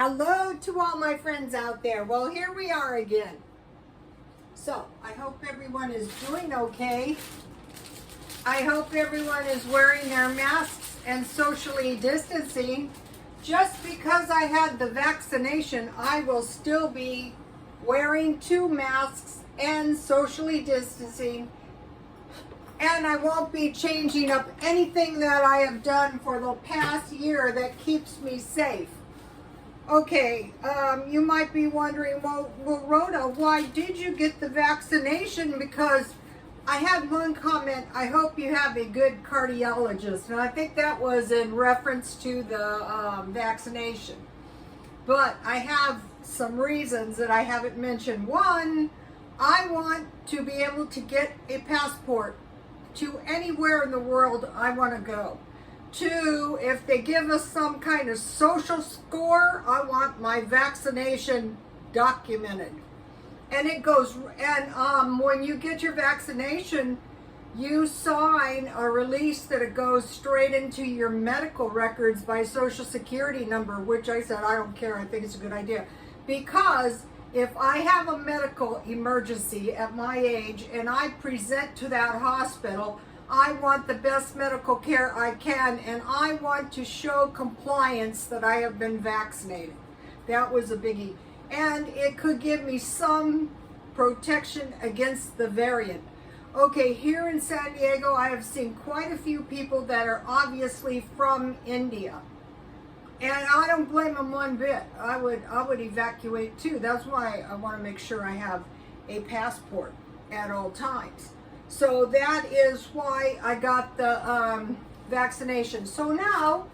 Hello to all my friends out there. Well, here we are again. So, I hope everyone is doing okay. I hope everyone is wearing their masks and socially distancing. Just because I had the vaccination, I will still be wearing 2 masks and socially distancing. And I won't be changing up anything that I have done for the past year that keeps me safe. Okay, you might be wondering, well, Rhoda, why did you get the vaccination? Because I had one comment, I hope you have a good cardiologist. And I think that was in reference to the vaccination. But I have some reasons that I haven't mentioned. One, I want to be able to get a passport to anywhere in the world I want to go. 2, if they give us some kind of social score, I want my vaccination documented. And it goes, and when you get your vaccination, you sign a release that it goes straight into your medical records by Social Security number, which I said, I don't care, I think it's a good idea. Because if I have a medical emergency at my age and I present to that hospital, I want the best medical care I can, and I want to show compliance that I have been vaccinated. That was a biggie. And it could give me some protection against the variant. Okay, here in San Diego, I have seen quite a few people that are obviously from India. And I don't blame them one bit. I would evacuate too. That's why I want to make sure I have a passport at all times. So that is why I got the vaccination. So now,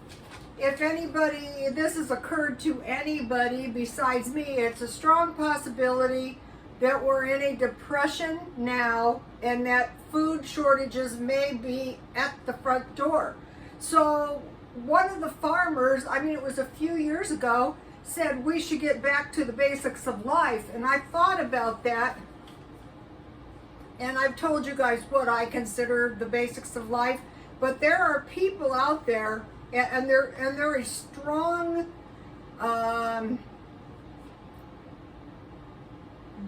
if anybody, this has occurred to anybody besides me, it's a strong possibility that we're in a depression now and that food shortages may be at the front door. So one of the farmers, I mean, it was a few years ago, said we should get back to the basics of life. And I thought about that. And I've told you guys what I consider the basics of life, but there are people out there, and they're a strong,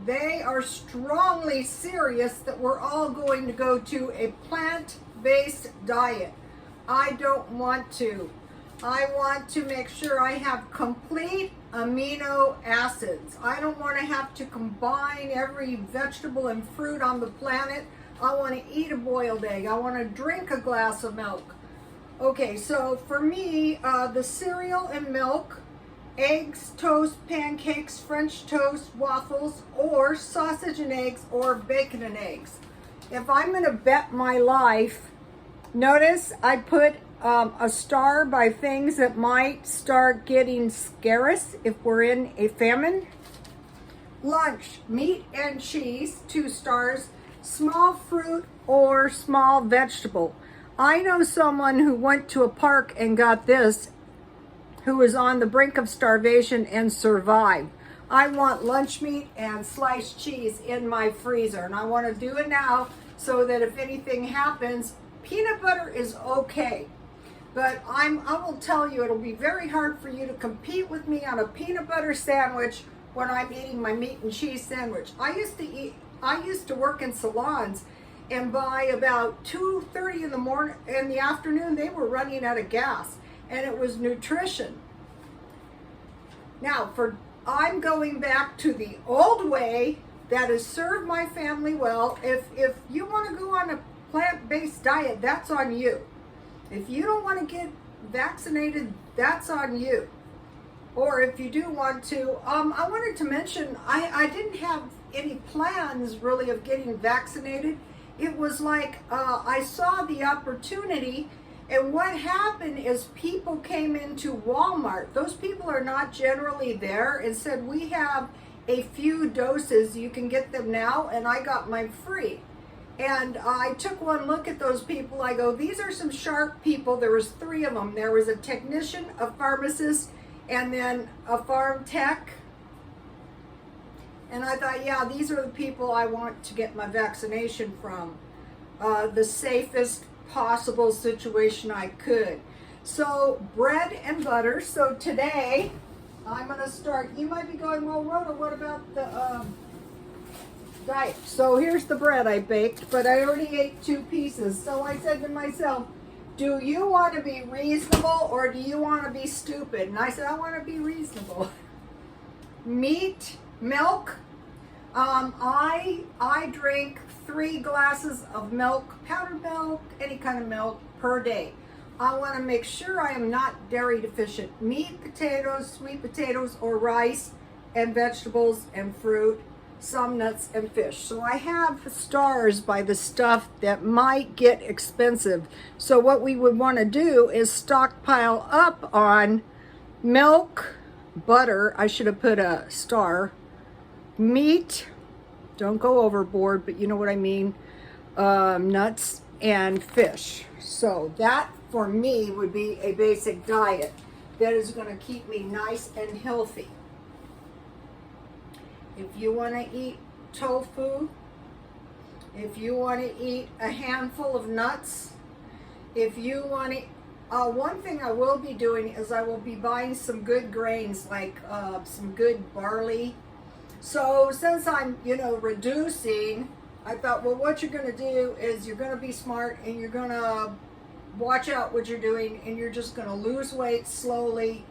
they are strongly serious that we're all going to go to a plant-based diet. I don't want to. I want to make sure I have complete amino acids. I don't want to have to combine every vegetable and fruit on the planet. I want to eat a boiled egg. I want to drink a glass of milk. Okay, so for me, the cereal and milk, eggs, toast, pancakes, French toast, waffles, or sausage and eggs, or bacon and eggs. If I'm going to bet my life, notice I put a star by things that might start getting scarce if we're in a famine. Lunch, meat and cheese, 2 stars. Small fruit or small vegetable. I know someone who went to a park and got this, who was on the brink of starvation and survived. I want lunch meat and sliced cheese in my freezer, and I want to do it now so that if anything happens, peanut butter is okay. But I will tell you, it'll be very hard for you to compete with me on a peanut butter sandwich when I'm eating my meat and cheese sandwich. I used to work in salons, and by about 2:30 in the afternoon, they were running out of gas, and it was nutrition. Now, I'm going back to the old way that has served my family well. If you want to go on a plant-based diet, that's on you. If you don't want to get vaccinated, that's on you. Or if you do want to, I wanted to mention, I didn't have any plans really of getting vaccinated. It was like I saw the opportunity, and what happened is people came into Walmart. Those people are not generally there, and said, we have a few doses, you can get them now, and I got mine free. And I took one look at those people. I go, these are some sharp people. There was 3 of them. There was a technician, a pharmacist, and then a farm tech. And I thought, yeah, these are the people I want to get my vaccination from. The safest possible situation I could. So bread and butter. So today I'm going to start. You might be going, well, Rhoda, what about the diet? So here's the bread I baked, but I already ate 2 pieces. So I said to myself, do you want to be reasonable or do you want to be stupid? And I said, I want to be reasonable. Meat, milk. I drink 3 glasses of milk, powdered milk, any kind of milk per day. I want to make sure I am not dairy deficient. Meat, potatoes, sweet potatoes, or rice, and vegetables and fruit, some nuts and fish. So I have stars by the stuff that might get expensive. So what we would want to do is stockpile up on milk, butter, I should have put a star, meat, don't go overboard, but you know what I mean, nuts and fish. So that for me would be a basic diet that is going to keep me nice and healthy. If you want to eat tofu, if you want to eat a handful of nuts, if you want to, one thing I will be doing is I will be buying some good grains, like some good barley. So since I'm, reducing, I thought, well, what you're going to do is you're going to be smart and you're going to watch out what you're doing, and you're just going to lose weight slowly,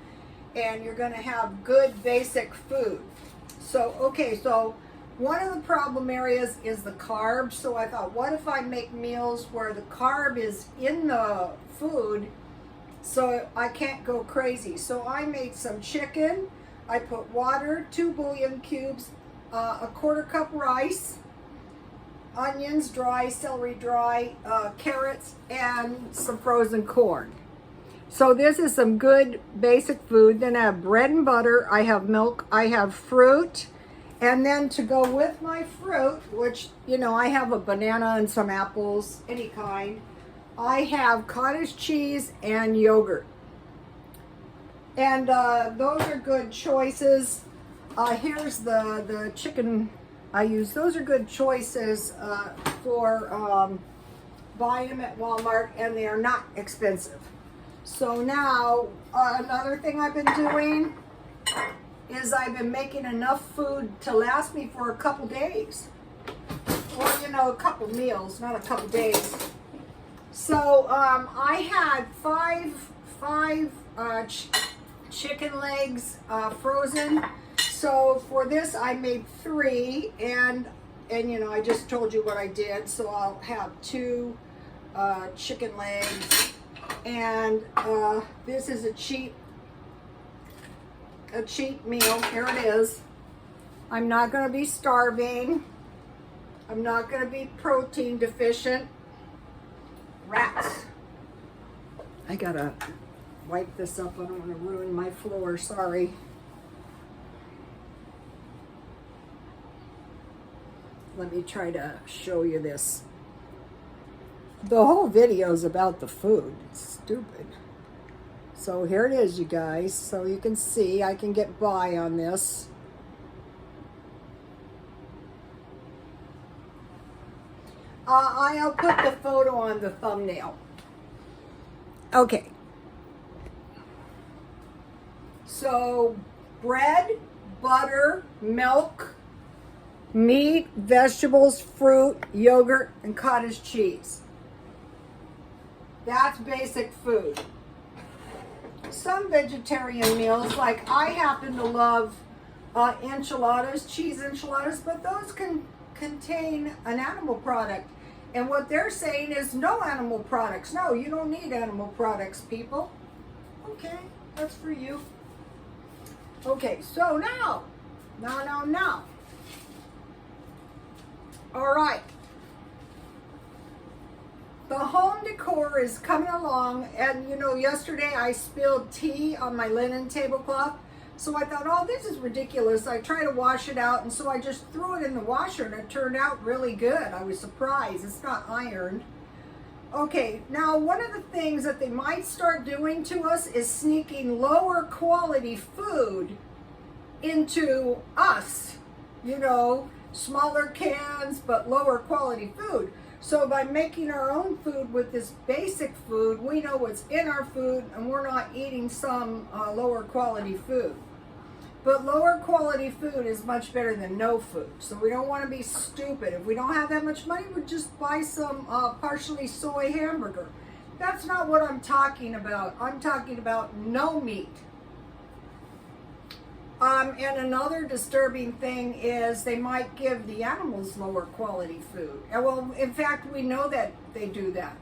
and you're going to have good basic food. So, okay, so one of the problem areas is the carbs. So I thought, what if I make meals where the carb is in the food so I can't go crazy? So I made some chicken. I put water, 2 bouillon cubes, a 1/4 cup rice, onions dry, celery dry, carrots, and some frozen corn. So this is some good basic food. Then I have bread and butter, I have milk, I have fruit, and then to go with my fruit, which, I have a banana and some apples, any kind, I have cottage cheese and yogurt. And those are good choices. Here's the chicken I use. Those are good choices for buying them at Walmart, and they are not expensive. So now, another thing I've been doing is I've been making enough food to last me for a couple days. Or, a couple meals, not a couple days. So I had five chicken legs frozen. So for this I made 3, and I just told you what I did. So I'll have 2 chicken legs, and this is a cheap meal. Here it is. I'm not going to be starving. I'm not going to be protein deficient. Rats. I gotta wipe this up. I don't want to ruin my floor. Sorry. Let me try to show you this. The whole video is about the food. It's stupid. So here it is, you guys. So you can see I can get by on this. I'll put the photo on the thumbnail. Okay. So bread, butter, milk, meat, vegetables, fruit, yogurt, and cottage cheese. That's basic food. Some vegetarian meals, like I happen to love enchiladas, cheese enchiladas, but those can contain an animal product. And what they're saying is no animal products. No, you don't need animal products, people. Okay, that's for you. Okay, so now. All right. The home decor is coming along, and yesterday I spilled tea on my linen tablecloth. So I thought, oh, this is ridiculous. I tried to wash it out, and so I just threw it in the washer, and it turned out really good. I was surprised. It's not ironed. Okay, now one of the things that they might start doing to us is sneaking lower quality food into us. Smaller cans, but lower quality food. So by making our own food with this basic food, we know what's in our food, and we're not eating some lower quality food. But lower quality food is much better than no food. So we don't want to be stupid. If we don't have that much money, we'll just buy some partially soy hamburger. That's not what I'm talking about. I'm talking about no meat. And another disturbing thing is they might give the animals lower quality food. And well, in fact, we know that they do that.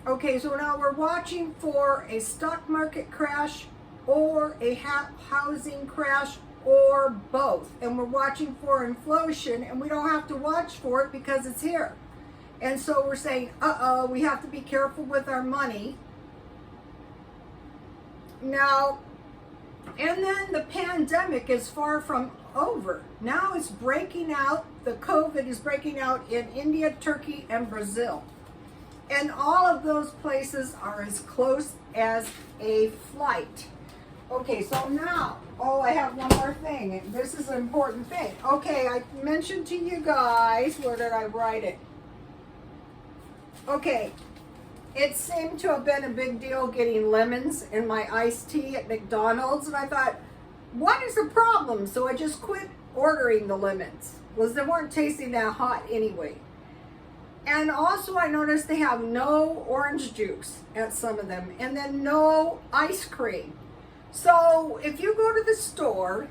Okay, so now we're watching for a stock market crash or a housing crash or both. And we're watching for inflation, and we don't have to watch for it because it's here. And so we're saying, uh-oh, we have to be careful with our money. Now, and then the pandemic is far from over. Now it's breaking out. The COVID is breaking out in India, Turkey, and Brazil. And all of those places are as close as a flight. Okay, so now, oh, I have one more thing. This is an important thing. Okay, I mentioned to you guys, where did I write it? Okay, it seemed to have been a big deal getting lemons in my iced tea at McDonald's, and I thought, what is the problem? So I just quit ordering the lemons, because they weren't tasting that hot anyway. And also I noticed they have no orange juice at some of them, and then no ice cream. So if you go to the store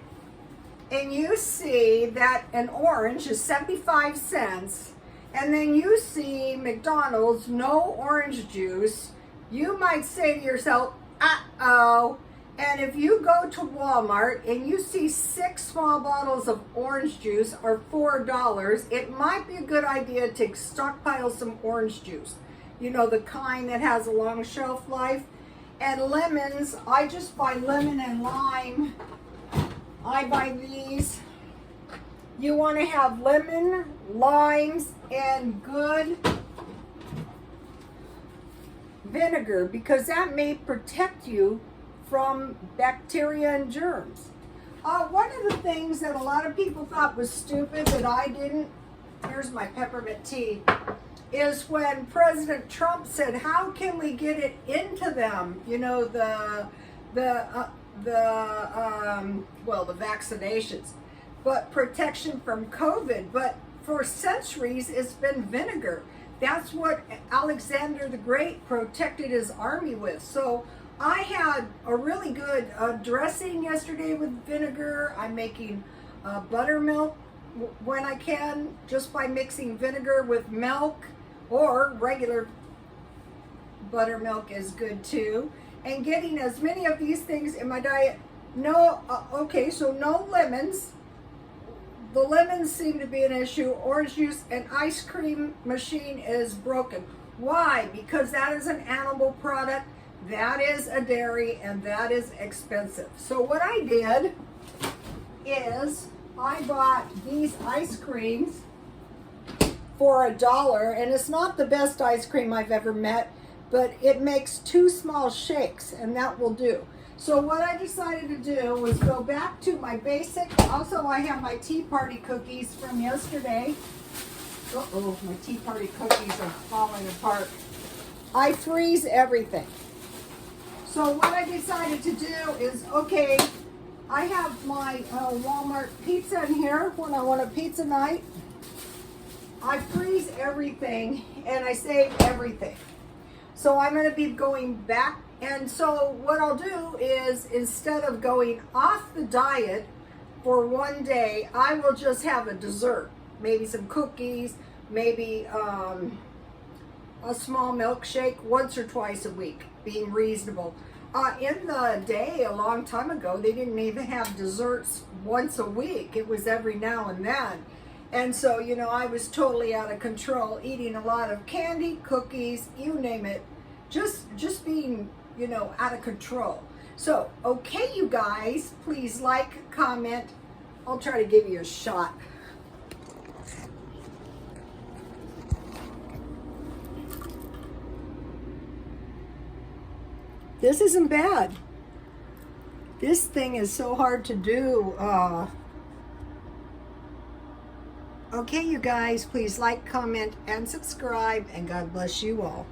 and you see that an orange is 75 cents, and then you see McDonald's no orange juice, you might say to yourself, uh-oh. And if you go to Walmart and you see 6 small bottles of orange juice or $4, it might be a good idea to stockpile some orange juice. You know, the kind that has a long shelf life. And lemons, I just buy lemon and lime. I buy these. You want to have lemon, limes, and good vinegar, because that may protect you from bacteria and germs. One of the things that a lot of people thought was stupid that I didn't, here's my peppermint tea, is when President Trump said, how can we get it into them? You know, the vaccinations, but protection from COVID. But for centuries, it's been vinegar. That's what Alexander the Great protected his army with. So I had a really good dressing yesterday with vinegar. I'm making buttermilk when I can, just by mixing vinegar with milk, or regular buttermilk is good too. And getting as many of these things in my diet. No, okay, so no lemons. The lemons seem to be an issue. Orange juice and ice cream machine is broken. Why? Because that is an animal product. That is a dairy, and that is expensive. So what I did is I bought these ice creams for $1, and it's not the best ice cream I've ever met, but it makes 2 small shakes, and that will do. So what I decided to do was go back to my basic. Also, I have my Tea Party cookies from yesterday. Uh-oh, my Tea Party cookies are falling apart. I freeze everything. So what I decided to do is, okay, I have my Walmart pizza in here when I want a pizza night. I freeze everything, and I save everything. So I'm going to be going back. And so what I'll do is, instead of going off the diet for one day, I will just have a dessert. Maybe some cookies, maybe a small milkshake once or twice a week, being reasonable. In the day, a long time ago, they didn't even have desserts once a week. It was every now and then. And so, you know, I was totally out of control, eating a lot of candy, cookies, you name it, just being, you know, out of control. So, okay, you guys, please like, comment. I'll try to give you a shot. This isn't bad. This thing is so hard to do. Okay, you guys, please like, comment, and subscribe, and God bless you all.